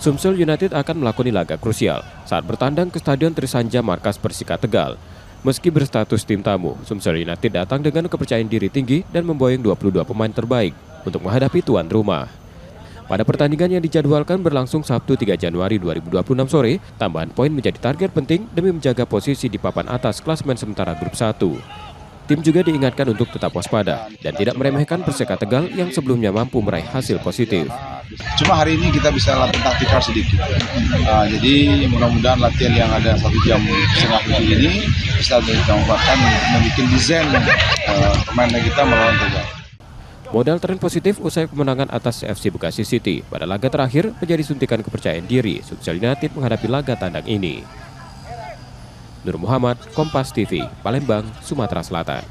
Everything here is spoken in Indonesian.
Sumsel United akan melakoni laga krusial saat bertandang ke Stadion Trisanja markas Persika Tegal. Meski berstatus tim tamu, Sumsel United datang dengan kepercayaan diri tinggi dan memboyong 22 pemain terbaik untuk menghadapi tuan rumah. Pada pertandingan yang dijadwalkan berlangsung Sabtu 3 Januari 2026 sore, tambahan poin menjadi target penting demi menjaga posisi di papan atas klasemen sementara grup 1. Tim juga diingatkan untuk tetap waspada dan tidak meremehkan Persika Tegal yang sebelumnya mampu meraih hasil positif. Cuma hari ini kita bisa latihan taktikal sedikit. Jadi mudah-mudahan latihan yang ada 1 jam setengah ini bisa dimanfaatkan membuat desain pemain kita melawan Tegal. Modal tren positif usai kemenangan atas FC Bekasi City pada laga terakhir menjadi suntikan kepercayaan diri Sumsel United menghadapi laga tandang ini. Nur Muhammad, Kompas TV, Palembang, Sumatera Selatan.